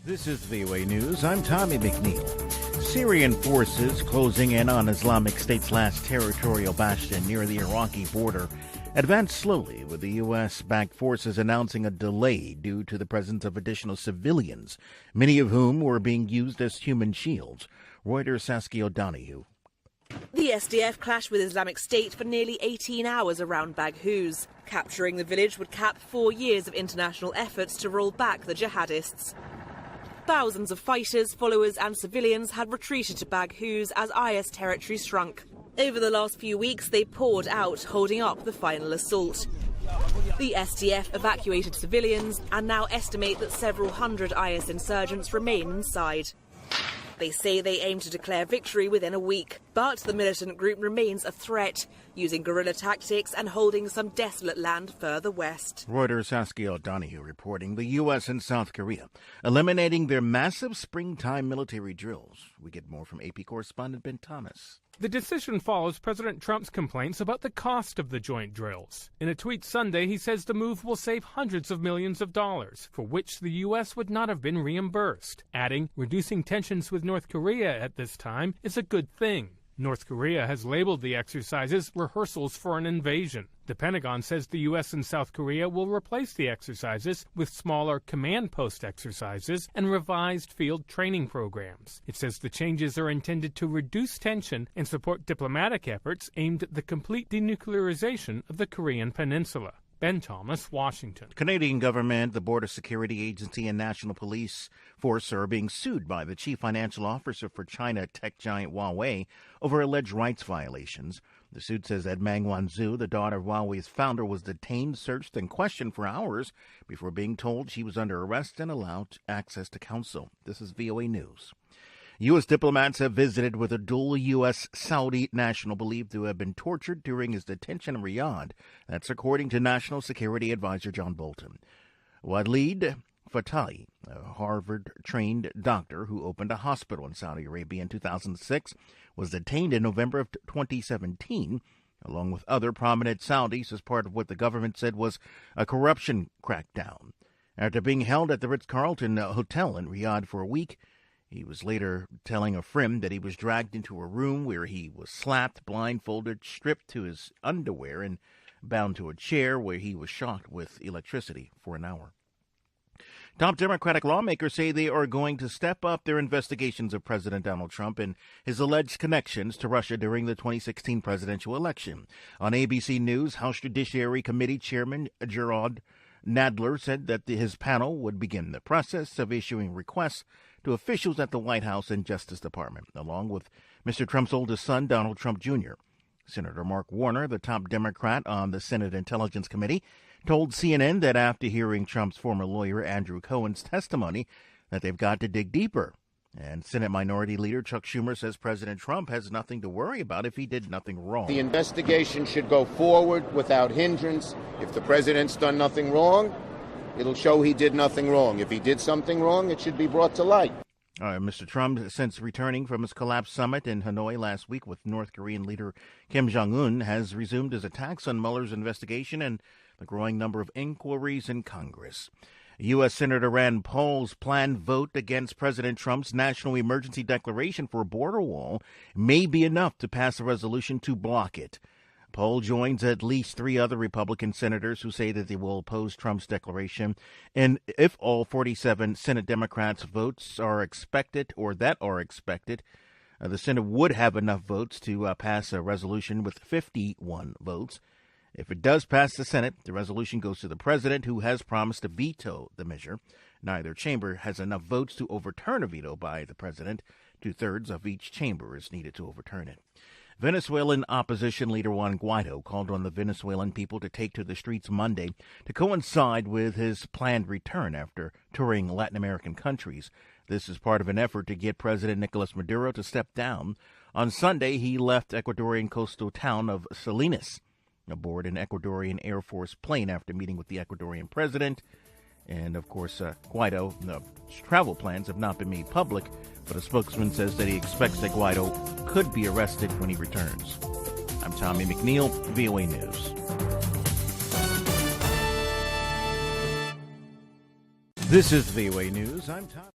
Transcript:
This is VOA News. I'm Tommy McNeil. Syrian forces closing in on Islamic State's last territorial bastion near the Iraqi border advanced slowly, with the U.S.-backed forces announcing a delay due to the presence of additional civilians, many of whom were being used as human shields. Reuters' Saskia O'Donoghue. The SDF clashed with Islamic State for nearly 18 hours around Baghouz. Capturing the village would cap 4 years of international efforts to roll back the jihadists. Thousands of fighters, followers and civilians had retreated to Baghouz as IS territory shrunk. Over the last few weeks, they poured out, holding up the final assault. The SDF evacuated civilians and now estimate that several hundred IS insurgents remain inside. They say they aim to declare victory within a week, but the militant group remains a threat, using guerrilla tactics and holding some desolate land further west. Reuters' Saskia O'Donoghue reporting the U.S. and South Korea eliminating their massive springtime military drills. We get more from AP correspondent Ben Thomas. The decision follows President Trump's complaints about the cost of the joint drills. In a tweet Sunday, he says the move will save hundreds of millions of dollars, for which the U.S. would not have been reimbursed, adding, reducing tensions with North Korea at this time is a good thing. North Korea has labeled the exercises rehearsals for an invasion. The Pentagon says the U.S. and South Korea will replace the exercises with smaller command post exercises and revised field training programs. It says the changes are intended to reduce tension and support diplomatic efforts aimed at the complete denuclearization of the Korean peninsula. Ben Thomas, Washington. Canadian government, the Border Security Agency, and National Police Force are being sued by the chief financial officer for China tech giant Huawei over alleged rights violations. The suit says that Meng Wanzhou, the daughter of Huawei's founder, was detained, searched, and questioned for hours before being told she was under arrest and allowed access to counsel. This is VOA News. U.S. diplomats have visited with a dual U.S.-Saudi national believed to have been tortured during his detention in Riyadh. That's according to National Security Advisor John Bolton. Walid Fatahi, a Harvard-trained doctor who opened a hospital in Saudi Arabia in 2006, was detained in November of 2017, along with other prominent Saudis, as part of what the government said was a corruption crackdown. After being held at the Ritz-Carlton Hotel in Riyadh for a week, he was later telling a friend that he was dragged into a room where he was slapped, blindfolded, stripped to his underwear, and bound to a chair where he was shocked with electricity for an hour. Top Democratic lawmakers say they are going to step up their investigations of President Donald Trump and his alleged connections to Russia during the 2016 presidential election. On ABC News, House Judiciary Committee Chairman Gerard Nadler said that his panel would begin the process of issuing requests to officials at the White House and Justice Department, along with Mr. Trump's oldest son, Donald Trump Jr. Senator Mark Warner, the top Democrat on the Senate Intelligence Committee, told CNN that after hearing Trump's former lawyer Andrew Cohen's testimony, that they've got to dig deeper. And Senate Minority Leader Chuck Schumer says President Trump has nothing to worry about if he did nothing wrong. The investigation should go forward without hindrance. If the president's done nothing wrong, it'll show he did nothing wrong. If he did something wrong, it should be brought to light. Mr. Trump, since returning from his collapse summit in Hanoi last week with North Korean leader Kim Jong-un, has resumed his attacks on Mueller's investigation and the growing number of inquiries in Congress. U.S. Senator Rand Paul's planned vote against President Trump's national emergency declaration for a border wall may be enough to pass a resolution to block it. Paul joins at least 3 other Republican senators who say that they will oppose Trump's declaration. And if all 47 Senate Democrats' votes are expected, the Senate would have enough votes to pass a resolution with 51 votes. If it does pass the Senate, the resolution goes to the president, who has promised to veto the measure. Neither chamber has enough votes to overturn a veto by the president. 2/3 of each chamber is needed to overturn it. Venezuelan opposition leader Juan Guaido called on the Venezuelan people to take to the streets Monday to coincide with his planned return after touring Latin American countries. This is part of an effort to get President Nicolas Maduro to step down. On Sunday, he left Ecuadorian coastal town of Salinas aboard an Ecuadorian Air Force plane after meeting with the Ecuadorian president. And, of course, Guaido's travel plans have not been made public, but a spokesman says that he expects that Guaido could be arrested when he returns. I'm Tommy McNeil, VOA News. This is VOA News. I'm Tommy.